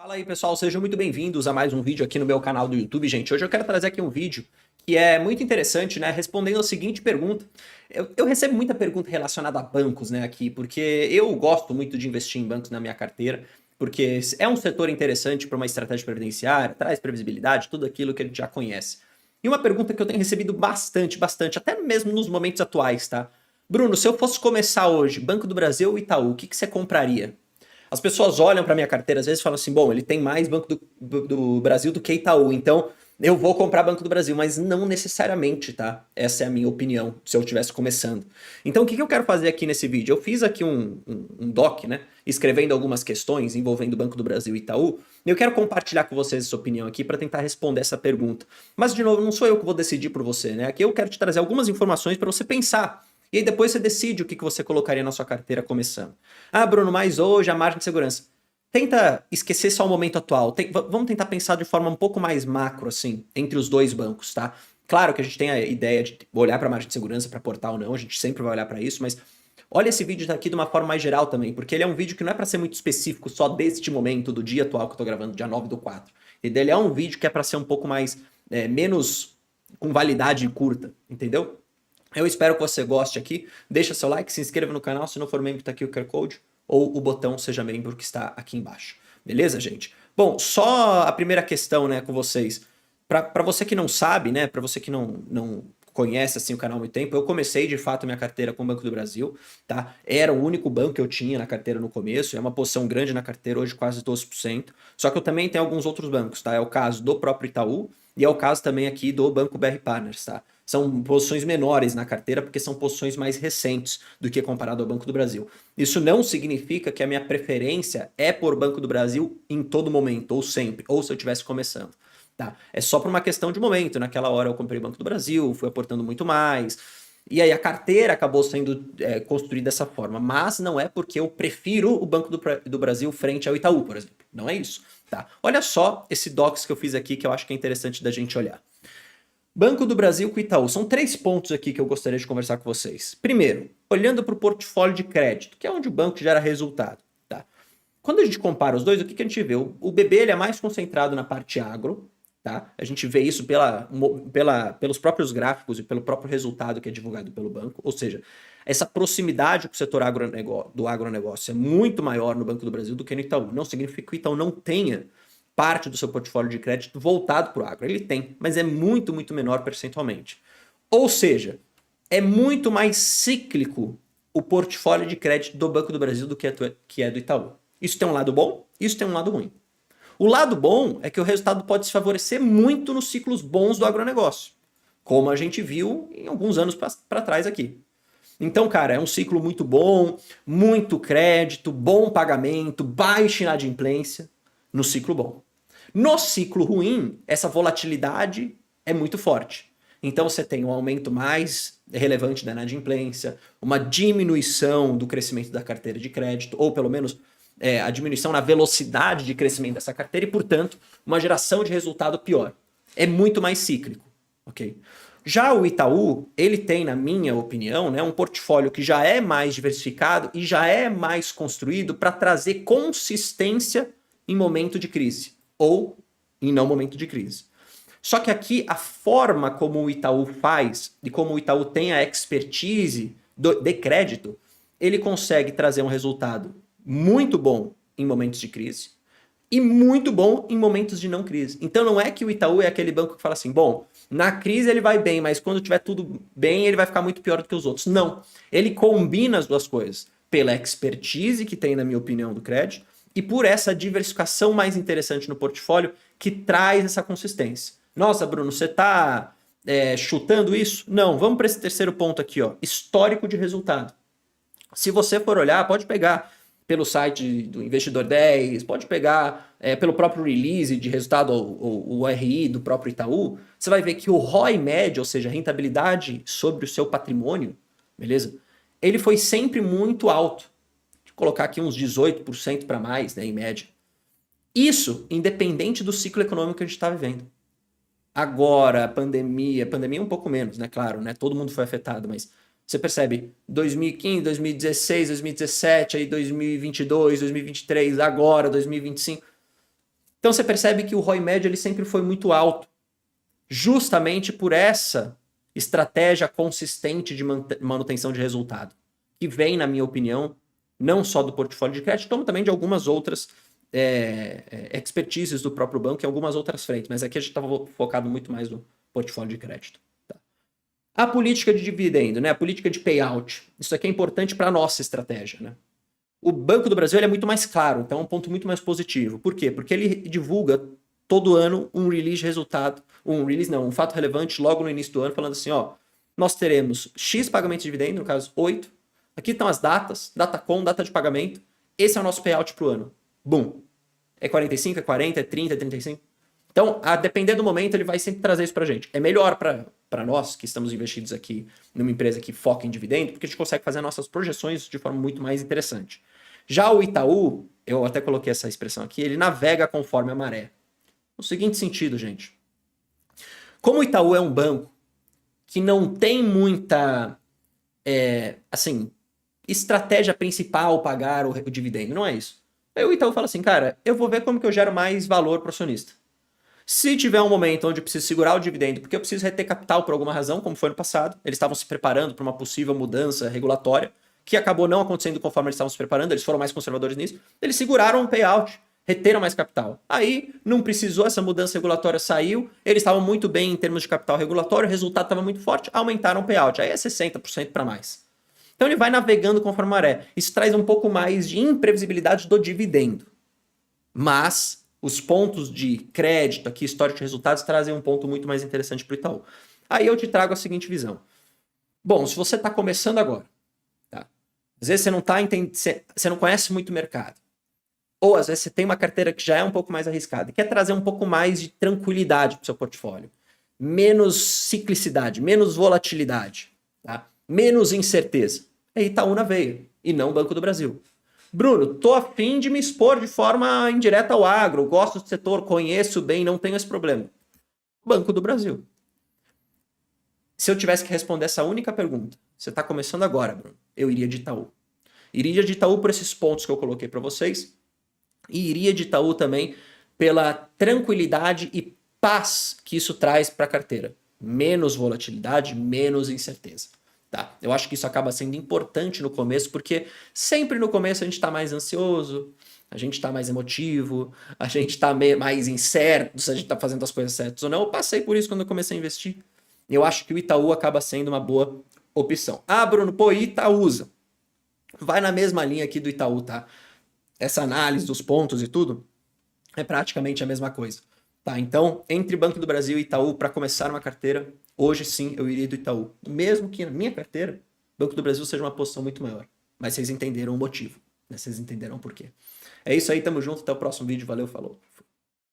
Fala aí, pessoal, sejam muito bem-vindos a mais um vídeo aqui no meu canal do YouTube, gente. Hoje eu quero trazer aqui um vídeo que é muito interessante, né, respondendo a seguinte pergunta. Eu recebo muita pergunta relacionada a bancos, né, aqui, porque eu gosto muito de investir em bancos na minha carteira, porque é um setor interessante para uma estratégia previdenciária, traz previsibilidade, tudo aquilo que a gente já conhece. E uma pergunta que eu tenho recebido bastante, até mesmo nos momentos atuais, tá? Bruno, se eu fosse começar hoje, Banco do Brasil ou Itaú, o que que você compraria? As pessoas olham para minha carteira às vezes e falam assim, bom, ele tem mais Banco do Brasil do que Itaú, então eu vou comprar Banco do Brasil, mas não necessariamente, tá? Essa é a minha opinião, se eu estivesse começando. Então o que eu quero fazer aqui nesse vídeo? Eu fiz aqui um doc, né, escrevendo algumas questões envolvendo o Banco do Brasil e Itaú, e eu quero compartilhar com vocês essa opinião aqui para tentar responder essa pergunta. Mas, de novo, não sou eu que vou decidir por você, né? Aqui eu quero te trazer algumas informações para você pensar. E aí depois você decide o que você colocaria na sua carteira começando. Ah, Bruno, mas hoje a margem de segurança. Tenta esquecer só o momento atual. Vamos tentar pensar de forma um pouco mais macro, assim, entre os dois bancos, tá? Claro que a gente tem a ideia de olhar para a margem de segurança, para portal ou não, a gente sempre vai olhar para isso, mas olha esse vídeo aqui de uma forma mais geral também, porque ele é um vídeo que não é para ser muito específico só deste momento, do dia atual que eu tô gravando, dia 9/4. Ele é um vídeo que é para ser um pouco mais, menos com validade curta, entendeu? Eu espero que você goste aqui. Deixa seu like, se inscreva no canal. Se não for membro, tá aqui o QR Code. Ou o botão Seja Membro que está aqui embaixo. Beleza, gente? Bom, só a primeira questão, né, com vocês. Para você que não sabe, né, para você que não conhece assim o canal há muito tempo, eu comecei de fato minha carteira com o Banco do Brasil, tá? Era o único banco que eu tinha na carteira no começo, é uma posição grande na carteira, hoje quase 12%. Só que eu também tenho alguns outros bancos, tá? É o caso do próprio Itaú e é o caso também aqui do Banco BR Partners, tá? São posições menores na carteira porque são posições mais recentes do que comparado ao Banco do Brasil. Isso não significa que a minha preferência é por Banco do Brasil em todo momento, ou sempre, ou se eu estivesse começando. Tá? É só por uma questão de momento. Naquela hora eu comprei o Banco do Brasil, fui aportando muito mais. E aí a carteira acabou sendo construída dessa forma. Mas não é porque eu prefiro o Banco do Brasil frente ao Itaú, por exemplo. Não é isso. Tá? Olha só esse docs que eu fiz aqui que eu acho que é interessante da gente olhar. Banco do Brasil com Itaú. São 3 pontos aqui que eu gostaria de conversar com vocês. Primeiro, olhando para o portfólio de crédito, que é onde o banco gera resultado. Tá? Quando a gente compara os dois, o que a gente vê? O BB ele é mais concentrado na parte agro. Tá? A gente vê isso pelos próprios gráficos e pelo próprio resultado que é divulgado pelo banco. Ou seja, essa proximidade com o setor do agronegócio é muito maior no Banco do Brasil do que no Itaú. Não significa que o Itaú não tenha parte do seu portfólio de crédito voltado para o agro. Ele tem, mas é muito, muito menor percentualmente. Ou seja, é muito mais cíclico o portfólio de crédito do Banco do Brasil do que é do Itaú. Isso tem um lado bom, isso tem um lado ruim. O lado bom é que o resultado pode se favorecer muito nos ciclos bons do agronegócio, como a gente viu em alguns anos para trás aqui. Então, cara, é um ciclo muito bom, muito crédito, bom pagamento, baixa inadimplência no ciclo bom. No ciclo ruim, essa volatilidade é muito forte. Então você tem um aumento mais relevante da inadimplência, uma diminuição do crescimento da carteira de crédito, ou pelo menos a diminuição na velocidade de crescimento dessa carteira e, portanto, uma geração de resultado pior. É muito mais cíclico, ok? Já o Itaú, ele tem, na minha opinião, né, um portfólio que já é mais diversificado e já é mais construído para trazer consistência em momento de crise ou em não momento de crise. Só que aqui a forma como o Itaú faz e como o Itaú tem a expertise de crédito, ele consegue trazer um resultado muito bom em momentos de crise e muito bom em momentos de não crise. Então não é que o Itaú é aquele banco que fala assim, bom, na crise ele vai bem, mas quando tiver tudo bem ele vai ficar muito pior do que os outros. Não, ele combina as duas coisas, pela expertise que tem, na minha opinião, do crédito, e por essa diversificação mais interessante no portfólio que traz essa consistência. Nossa, Bruno, você está chutando isso? Não, vamos para esse terceiro ponto aqui, ó, histórico de resultado. Se você for olhar, pode pegar pelo site do Investidor 10, pode pegar pelo próprio release de resultado, o RI do próprio Itaú, você vai ver que o ROI médio, ou seja, a rentabilidade sobre o seu patrimônio, beleza? Ele foi sempre muito alto. Vou colocar aqui uns 18% para mais, né, em média. Isso independente do ciclo econômico que a gente está vivendo. Agora, pandemia um pouco menos, né? Claro, né? Todo mundo foi afetado, mas você percebe 2015, 2016, 2017, aí 2022, 2023, agora 2025. Então você percebe que o ROI médio ele sempre foi muito alto, justamente por essa estratégia consistente de manutenção de resultado, que vem, na minha opinião, não só do portfólio de crédito, como também de algumas outras expertises do próprio banco e algumas outras frentes, mas aqui a gente estava focado muito mais no portfólio de crédito. Tá? A política de dividendo, né? A política de payout, isso aqui é importante para a nossa estratégia. Né? O Banco do Brasil ele é muito mais claro, então é um ponto muito mais positivo. Por quê? Porque ele divulga todo ano um release de resultado, um fato relevante logo no início do ano, falando assim, ó, nós teremos X pagamento de dividendo, no caso 8, aqui estão as datas, data com, data de pagamento, esse é o nosso payout para o ano. Bum. É 45, é 40, é 30, é 35? Então, a depender do momento, ele vai sempre trazer isso pra gente. É melhor para nós, que estamos investidos aqui numa empresa que foca em dividendo, porque a gente consegue fazer nossas projeções de forma muito mais interessante. Já o Itaú, eu até coloquei essa expressão aqui, ele navega conforme a maré. No seguinte sentido, gente. Como o Itaú é um banco que não tem muita, estratégia principal pagar o dividendo, não é isso. Aí o Itaú fala assim, cara, eu vou ver como que eu gero mais valor para o acionista. Se tiver um momento onde eu preciso segurar o dividendo, porque eu preciso reter capital por alguma razão, como foi no passado, eles estavam se preparando para uma possível mudança regulatória, que acabou não acontecendo conforme eles estavam se preparando, eles foram mais conservadores nisso, eles seguraram o payout, reteram mais capital. Aí não precisou, essa mudança regulatória saiu, eles estavam muito bem em termos de capital regulatório, o resultado estava muito forte, aumentaram o payout, aí é 60% para mais. Então ele vai navegando conforme a maré. Isso traz um pouco mais de imprevisibilidade do dividendo. Mas os pontos de crédito aqui, histórico de resultados, trazem um ponto muito mais interessante para o Itaú. Aí eu te trago a seguinte visão. Bom, se você está começando agora, tá? Às vezes você não conhece muito o mercado. Ou às vezes você tem uma carteira que já é um pouco mais arriscada e quer trazer um pouco mais de tranquilidade para o seu portfólio. Menos ciclicidade, menos volatilidade, tá? Menos incerteza. É Itaú na veia e não Banco do Brasil. Bruno, tô a fim de me expor de forma indireta ao agro, gosto do setor, conheço bem, não tenho esse problema. Banco do Brasil. Se eu tivesse que responder essa única pergunta, você está começando agora, Bruno, eu iria de Itaú. Iria de Itaú por esses pontos que eu coloquei para vocês e iria de Itaú também pela tranquilidade e paz que isso traz para a carteira. Menos volatilidade, menos incerteza. Tá? Eu acho que isso acaba sendo importante no começo, porque sempre no começo a gente está mais ansioso, a gente está mais emotivo, a gente está mais incerto se a gente está fazendo as coisas certas ou não. Eu passei por isso quando eu comecei a investir. Eu acho que o Itaú acaba sendo uma boa opção. Ah, Bruno, pô, Itaúsa. Vai na mesma linha aqui do Itaú, tá? Essa análise dos pontos e tudo é praticamente a mesma coisa. Tá, então, entre Banco do Brasil e Itaú, para começar uma carteira, hoje sim eu iria do Itaú. Mesmo que na minha carteira, Banco do Brasil seja uma posição muito maior. Mas vocês entenderam o motivo, né? Vocês entenderam o porquê. É isso aí, tamo junto, até o próximo vídeo, valeu, falou.